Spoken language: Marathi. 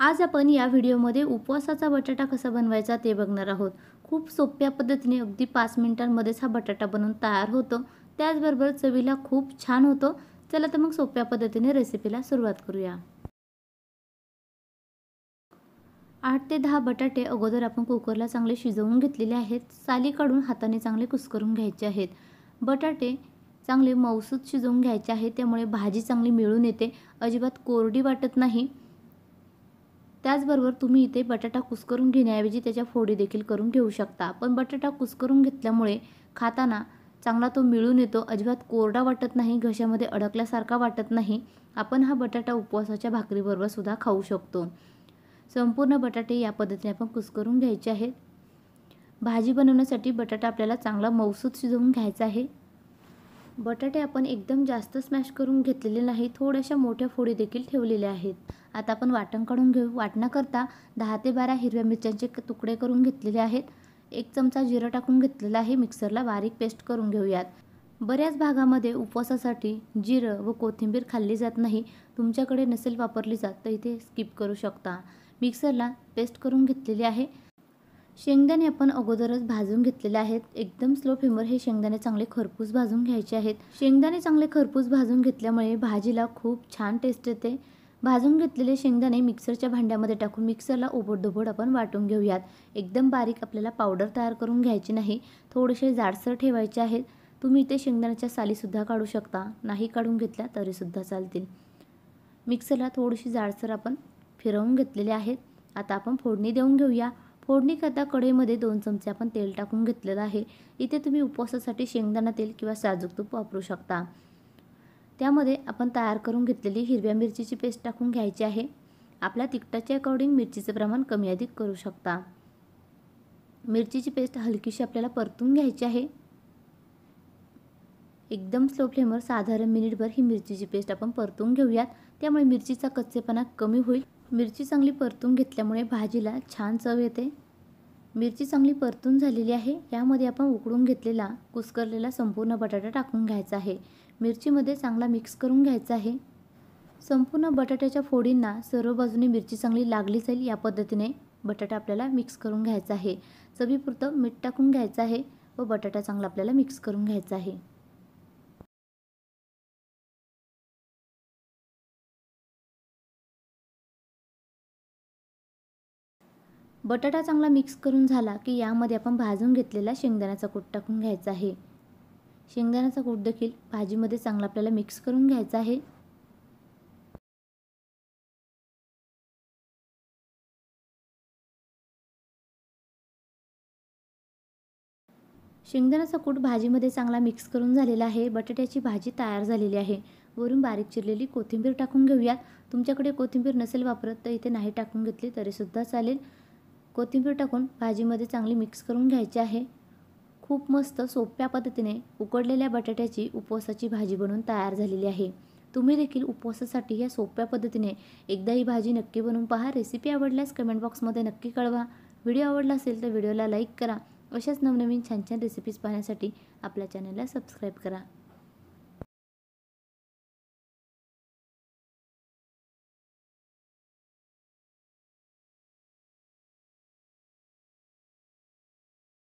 आज आपण या व्हिडिओमध्ये उपवासाचा बटाटा कसा बनवायचा ते बघणार आहोत। खूप सोप्या पद्धतीने अगदी 5 मिनिटांमध्येच हा बटाटा बनवून तयार होतो। त्याचबरोबर चवीला खूप छान होतो। चला तर मग सोप्या पद्धतीने रेसिपीला सुरुवात करूया। 8 ते 10 बटाटे अगोदर आपण कुकरला चांगले शिजवून घेतलेले आहेत। साली काढून हाताने चांगले कुस्करून घ्यायचे आहेत। बटाटे चांगले मऊसूत शिजवून घ्यायचे आहेत, त्यामुळे भाजी चांगली मिळून येते, अजिबात कोरडी वाटत नाही। त्याचबरोबर तुम्ही इथे बटाटा कुस्करून घेण्याऐवजी त्याच्या फोडी देखील करून घेऊ शकता। पण बटाटा कुस्करून घेतल्यामुळे खाताना चांगला तो मिळून येतो, अजिबात कोरडा वाटत नाही, घशामध्ये अडकल्यासारखा वाटत नाही। आपण हा बटाटा उपवासाच्या भाकरीबरोबर सुद्धा खाऊ शकतो। संपूर्ण बटाटे या पद्धतीने आपण कुस्करून घ्यायचे आहेत। भाजी बनवण्यासाठी बटाटा आपल्याला चांगला मऊसूत शिजवून घ्यायचा आहे। बटाटे आपण एकदम जास्त स्मॅश करून घेतलेले नाही, थोड्याशा मोठ्या फोडी देखील ठेवलेल्या आहेत। आता आपण वाटण काढून घेऊ। वाटणाकरता 10 ते 12 हिरव्या मिरच्यांचे तुकडे करून घेतलेले आहेत। 1 चमचा जिरं टाकून घेतलेला आहे, मिक्सरला बारीक पेस्ट करून घेऊयात। बऱ्याच भागामध्ये उपवासासाठी जिरं व कोथिंबीर खाल्ली जात नाही, तुमच्याकडे नसेल वापरली जात तर इथे स्किप करू शकता। मिक्सरला पेस्ट करून घेतलेली आहे। शेंगदाणे आपण अगोदरच भाजून घेतलेले आहेत। एकदम स्लो फ्लेमवर हे शेंगदाणे चांगले खरपूस भाजून घ्यायचे आहेत। शेंगदाणे चांगले खरपूस भाजून घेतल्यामुळे भाजीला खूप छान टेस्ट येते। भाजून घेतलेले शेंगदाणे मिक्सरच्या भांड्यामध्ये टाकून मिक्सरला ओबडधोबड आपण वाटून घेऊयात। एकदम बारीक आपल्याला पावडर तयार करून घ्यायची नाही, थोडेसे जाडसर ठेवायचे आहेत। तुम्ही इथे शेंगदाण्याच्या साली सुद्धा काढू शकता, नाही काढून घेतल्या तरी सुद्धा चालतील। मिक्सरला थोडीशी जाडसर आपण फिरवून घेतलेले आहेत। आता आपण फोडणी देऊन घेऊया। फोडणी करता कढईमध्ये 2 चमचे आपण तेल टाकून घेतलेलं आहे। इथे तुम्ही उपवासासाठी शेंगदाणा तेल किंवा साजूक तूप वापरू शकता। त्यामध्ये आपण तयार करून घेतलेली हिरव्या मिरचीची पेस्ट टाकून घ्यायची आहे। आपल्या तिखटाच्या अकॉर्डिंग मिरचीचे प्रमाण कमी अधिक करू शकता। मिरचीची पेस्ट हलकीशी आपल्याला परतून घ्यायची आहे। एकदम स्लो फ्लेमवर साधारण मिनिटभर ही मिरचीची पेस्ट आपण परतून घेऊयात, त्यामुळे मिरचीचा कच्चेपणा कमी होईल। मिरची चांगली परतून घेतल्यामुळे भाजीला छान चव येते। मिरची चांगली परतून झालेली आहे। यामध्ये आपण उकडून घेतलेला कुस्करलेला संपूर्ण बटाटा टाकून घ्यायचा आहे। मिरचीमध्ये चांगला मिक्स करून घ्यायचा आहे। संपूर्ण बटाट्याच्या फोडींना सर्व बाजूने मिरची चांगली लागली जाईल या पद्धतीने बटाटा आपल्याला मिक्स करून घ्यायचा आहे। चवीपुरतं मीठ टाकून घ्यायचं आहे व बटाटा चांगला आपल्याला मिक्स करून घ्यायचा आहे। बटाटा चांगला मिक्स करून झाला की यामध्ये आपण भाजून घेतलेला शेंगदाण्याचा कूट टाकून घ्यायचा आहे। शेंगदाण्याचा कूट देखील भाजीमध्ये चांगला आपल्याला मिक्स करून घ्यायचा आहे। शेंगदाण्याचा कूट भाजीमध्ये चांगला मिक्स करून झालेला आहे। बटाट्याची भाजी तयार झालेली आहे। वरून बारीक चिरलेली कोथिंबीर टाकून घेऊयात। तुमच्याकडे कोथिंबीर नसेल वापरत तर इथे नाही टाकून घेतली तरी सुद्धा चालेल। कोथिंबीर टाकून भाजीमध्ये चांगली मिक्स करून घ्यायची आहे। खूप मस्त सोप्या पद्धतीने उकडलेल्या बटाट्याची उपवासाची भाजी बनवून तयार झालेली आहे। तुम्ही देखील उपवासासाठी या सोप्या पद्धतीने एकदा ही भाजी नक्की बनवून पहा। रेसिपी आवडल्यास कमेंट बॉक्समध्ये नक्की कळवा। व्हिडिओ आवडला असेल तर व्हिडिओला लाईक करा। अशाच नवनवीन छान छान रेसिपीज पाहण्यासाठी आपल्या चॅनलला सबस्क्राईब करा।